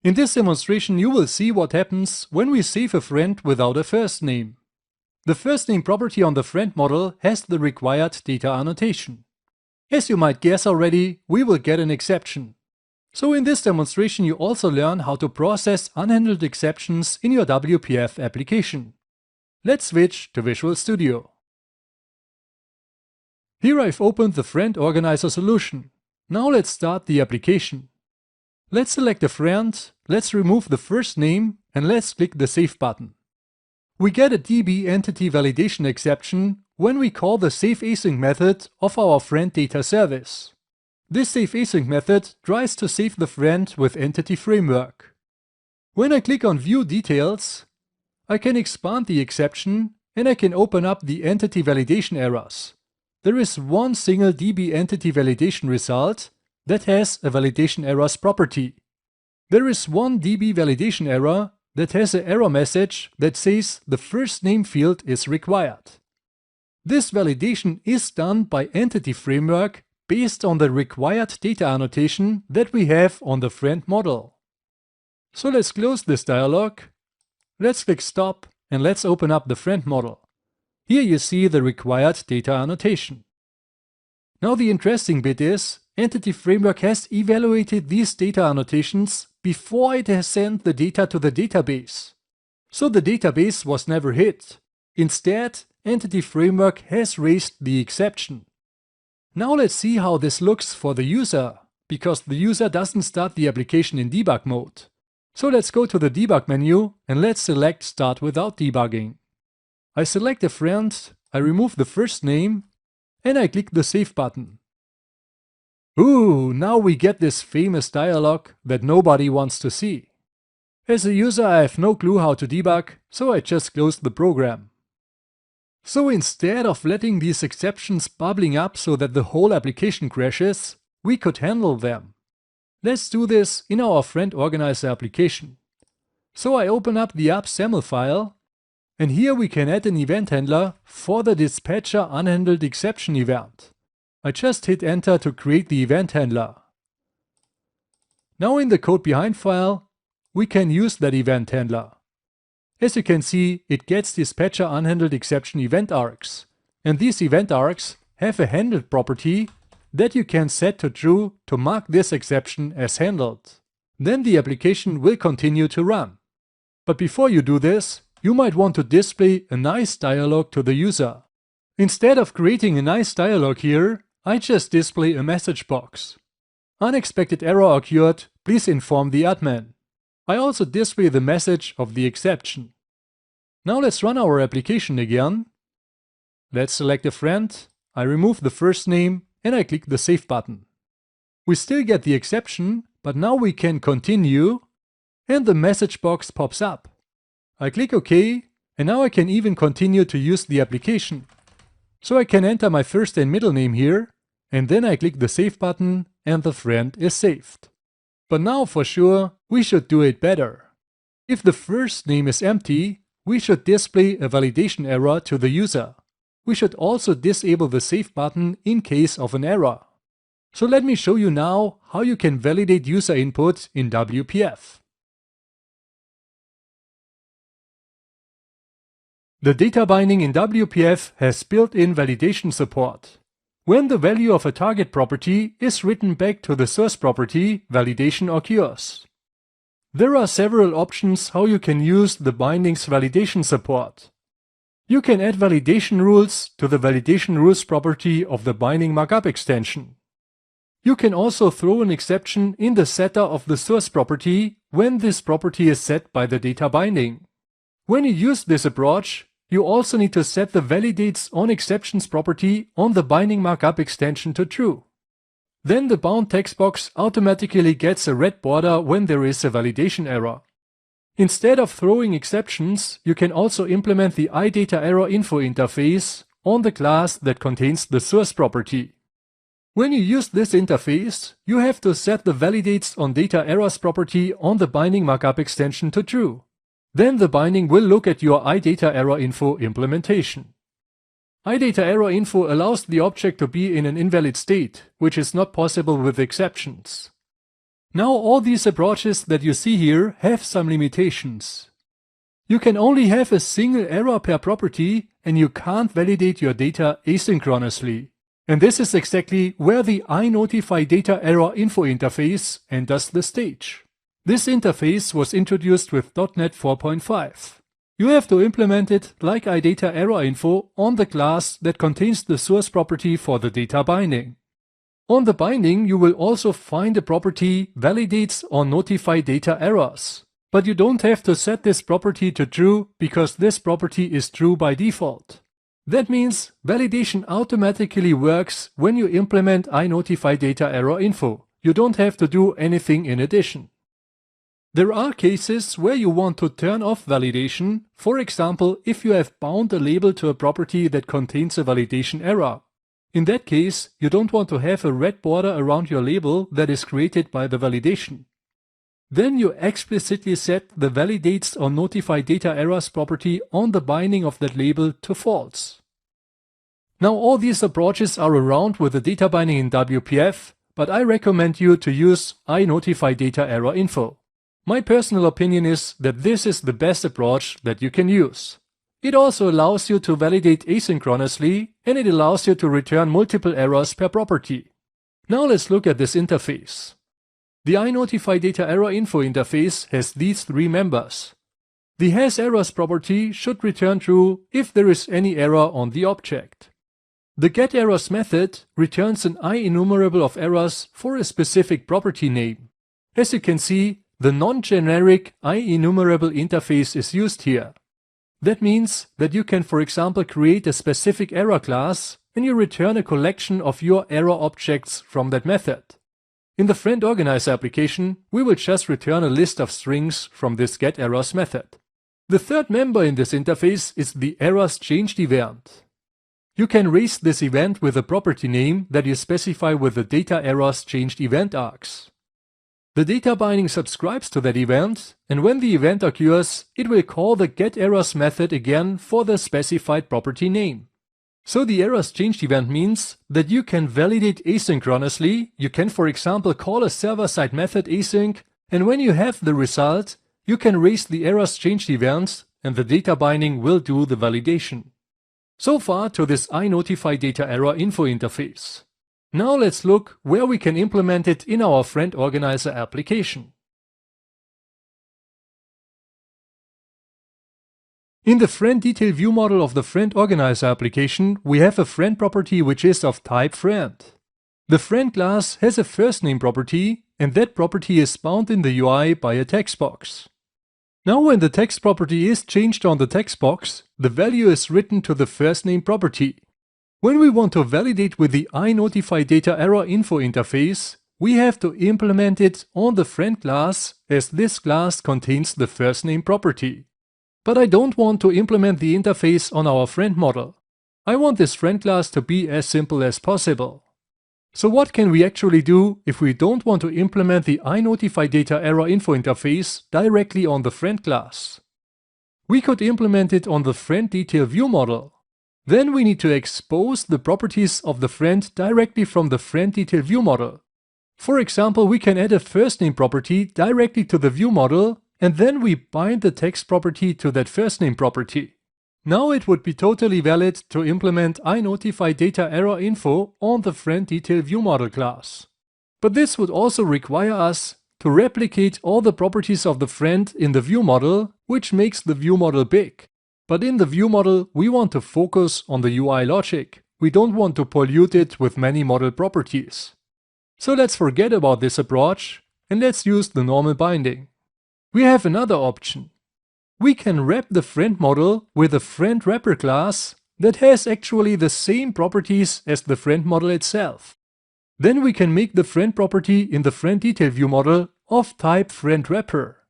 In this demonstration you will see what happens when we save a friend without a first name. The first name property on the friend model has the required data annotation. As you might guess already, we will get an exception. So in this demonstration you also learn how to process unhandled exceptions in your WPF application. Let's switch to Visual Studio. Here I've opened the friend organizer solution. Now let's start the application. Let's select a friend, let's remove the first name, and let's click the Save button. We get a DB entity validation exception when we call the saveAsync method of our friend data service. This saveAsync method tries to save the friend with Entity Framework. When I click on View Details, I can expand the exception and I can open up the entity validation errors. There is one single DB entity validation result that has a validation errors property. There is one DB validation error that has an error message that says the first name field is required. This validation is done by Entity Framework based on the required data annotation that we have on the friend model. So let's close this dialog. Let's click Stop and let's open up the friend model. Here you see the required data annotation. Now the interesting bit is, Entity Framework has evaluated these data annotations before it has sent the data to the database. So the database was never hit. Instead, Entity Framework has raised the exception. Now let's see how this looks for the user, because the user doesn't start the application in debug mode. So let's go to the debug menu and let's select Start without debugging. I select a friend, I remove the first name, and I click the Save button. Ooh, now we get this famous dialog that nobody wants to see. As a user I have no clue how to debug, so I just closed the program. So instead of letting these exceptions bubbling up so that the whole application crashes, we could handle them. Let's do this in our friend organizer application. So I open up the app.xaml file, and here we can add an event handler for the dispatcher unhandled exception event. I just hit enter to create the event handler. Now in the code behind file, we can use that event handler. As you can see, it gets dispatcher unhandled exception event args. And these event args have a handled property that you can set to true to mark this exception as handled. Then the application will continue to run. But before you do this, you might want to display a nice dialog to the user. Instead of creating a nice dialog here, I just display a message box. Unexpected error occurred, please inform the admin. I also display the message of the exception. Now let's run our application again. Let's select a friend, I remove the first name and I click the Save button. We still get the exception, but now we can continue and the message box pops up. I click OK and now I can even continue to use the application. So I can enter my first and middle name here and then I click the Save button and the friend is saved. But now for sure, we should do it better. If the first name is empty, we should display a validation error to the user. We should also disable the Save button in case of an error. So let me show you now how you can validate user input in WPF. The data binding in WPF has built-in validation support. When the value of a target property is written back to the source property, validation occurs. There are several options how you can use the binding's validation support. You can add validation rules to the validation rules property of the binding markup extension. You can also throw an exception in the setter of the source property when this property is set by the data binding. When you use this approach, you also need to set the validates on exceptions property on the binding markup extension to true. Then the bound text box automatically gets a red border when there is a validation error. Instead of throwing exceptions, you can also implement the IDataErrorInfo interface on the class that contains the source property. When you use this interface, you have to set the validates on data errors property on the binding markup extension to true. Then the binding will look at your IDataErrorInfo implementation. IDataErrorInfo allows the object to be in an invalid state, which is not possible with exceptions. Now all these approaches that you see here have some limitations. You can only have a single error per property and you can't validate your data asynchronously. And this is exactly where the iNotifyDataErrorInfo interface enters the stage. This interface was introduced with .NET 4.5. You have to implement it like iDataErrorInfo on the class that contains the source property for the data binding. On the binding, you will also find a property validates or notify data errors. But you don't have to set this property to true because this property is true by default. That means validation automatically works when you implement iNotifyDataErrorInfo. You don't have to do anything in addition. There are cases where you want to turn off validation, for example, if you have bound a label to a property that contains a validation error. In that case, you don't want to have a red border around your label that is created by the validation. Then you explicitly set the validates or notify data errors property on the binding of that label to false. Now all these approaches are around with the data binding in WPF, but I recommend you to use iNotifyDataErrorInfo. My personal opinion is that this is the best approach that you can use. It also allows you to validate asynchronously and it allows you to return multiple errors per property. Now let's look at this interface. The iNotifyDataErrorInfo interface has these three members. The hasErrors property should return true if there is any error on the object. The getErrors method returns an IEnumerable of errors for a specific property name. As you can see, the non-generic IEnumerable interface is used here. That means that you can, for example, create a specific error class and you return a collection of your error objects from that method. In the Friend Organizer application, we will just return a list of strings from this getErrors method. The third member in this interface is the ErrorsChanged event. You can raise this event with a property name that you specify with the DataErrorsChanged event args. The data binding subscribes to that event, and when the event occurs, it will call the getErrors method again for the specified property name. So the ErrorsChanged event means that you can validate asynchronously. You can, for example, call a server-side method async, and when you have the result, you can raise the ErrorsChanged event, and the data binding will do the validation. So far to this iNotifyDataErrorInfo interface. Now let's look where we can implement it in our Friend Organizer application. In the friend detail view model of the Friend Organizer application, we have a friend property which is of type friend. The friend class has a first name property, and that property is bound in the UI by a text box. Now when the text property is changed on the text box, the value is written to the first name property. When we want to validate with the iNotifyDataErrorInfo interface, we have to implement it on the friend class as this class contains the first name property. But I don't want to implement the interface on our friend model. I want this friend class to be as simple as possible. So what can we actually do if we don't want to implement the iNotifyDataErrorInfo interface directly on the friend class? We could implement it on the friend detail view model. Then we need to expose the properties of the friend directly from the friend detail view model. For example, we can add a first name property directly to the view model and then we bind the text property to that first name property. Now it would be totally valid to implement iNotifyDataErrorInfo on the friend detail view model class. But this would also require us to replicate all the properties of the friend in the view model, which makes the view model big. But in the view model, we want to focus on the UI logic. We don't want to pollute it with many model properties. So let's forget about this approach and let's use the normal binding. We have another option. We can wrap the friend model with a friend wrapper class that has actually the same properties as the friend model itself. Then we can make the friend property in the friend detail view model of type friend wrapper.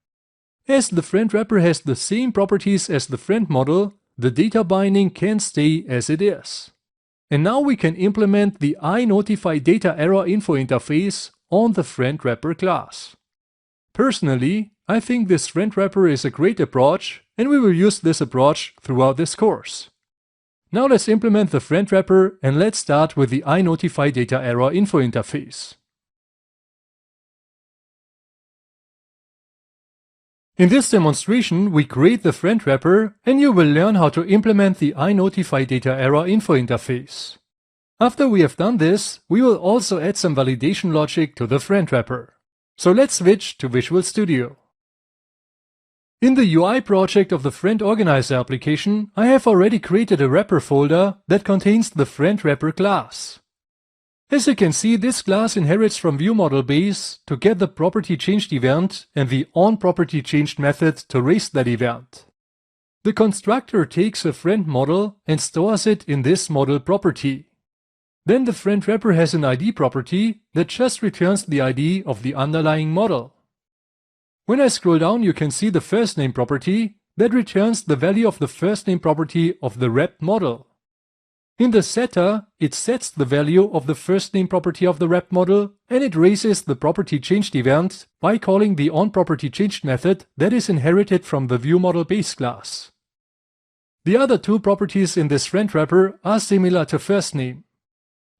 As the friend wrapper has the same properties as the friend model, the data binding can stay as it is. And now we can implement the iNotifyDataErrorInfo interface on the friend wrapper class. Personally, I think this friend wrapper is a great approach and we will use this approach throughout this course. Now let's implement the friend wrapper and let's start with the iNotifyDataErrorInfo interface. In this demonstration, we create the friend wrapper and you will learn how to implement the iNotifyDataError info interface. After we have done this, we will also add some validation logic to the friend wrapper. So let's switch to Visual Studio. In the UI project of the Friend Organizer application, I have already created a wrapper folder that contains the friend wrapper class. As you can see, this class inherits from ViewModelBase to get the property changed event and the onPropertyChanged method to raise that event. The constructor takes a friend model and stores it in this model property. Then the friend wrapper has an ID property that just returns the ID of the underlying model. When I scroll down, you can see the firstName property that returns the value of the firstName property of the wrapped model. In the setter, it sets the value of the firstName property of the wrapped model and it raises the property changed event by calling the onPropertyChanged method that is inherited from the ViewModelBase class. The other two properties in this friend wrapper are similar to firstName.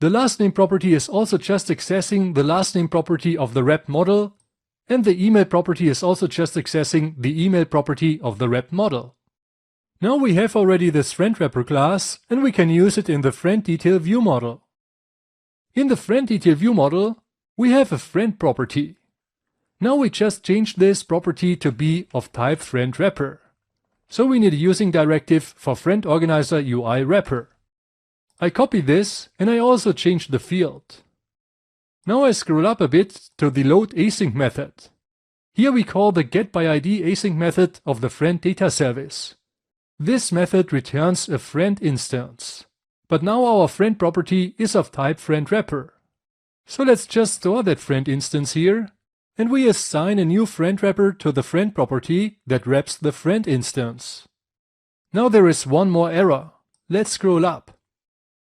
The lastName property is also just accessing the lastName property of the wrapped model, and the email property is also just accessing the email property of the wrapped model. Now we have already this friend wrapper class and we can use it in the friend detail view model. In the friend detail view model, we have a friend property. Now we just change this property to be of type friend wrapper. So we need a using directive for friend organizer UI wrapper. I copy this and I also change the field. Now I scroll up a bit to the load async method. Here we call the getById async method of the friend data service. This method returns a friend instance. But now our friend property is of type friend wrapper. So let's just store that friend instance here and we assign a new friend wrapper to the friend property that wraps the friend instance. Now there is one more error. Let's scroll up.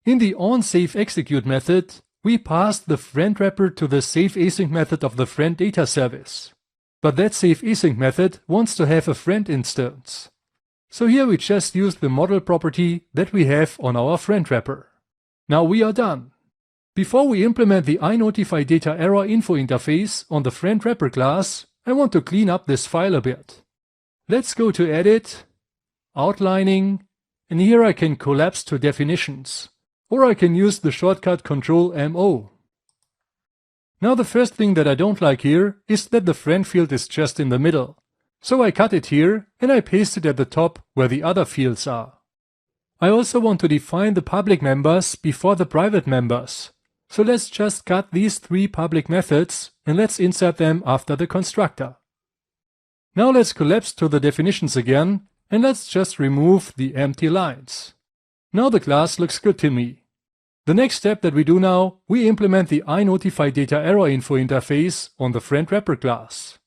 In the onSaveExecute method, we passed the friend wrapper to the saveAsync method of the friend data service. But that saveAsync method wants to have a friend instance. So here we just use the model property that we have on our friend wrapper. Now we are done. Before we implement the iNotifyDataError info interface on the friend wrapper class, I want to clean up this file a bit. Let's go to Edit, Outlining, and here I can collapse to definitions. Or I can use the shortcut Ctrl-MO. Now the first thing that I don't like here is that the friend field is just in the middle. So I cut it here and I paste it at the top where the other fields are. I also want to define the public members before the private members. So let's just cut these three public methods and let's insert them after the constructor. Now let's collapse to the definitions again and let's just remove the empty lines. Now the class looks good to me. The next step that we do now, we implement the iNotifyDataError info interface on the friend wrapper class.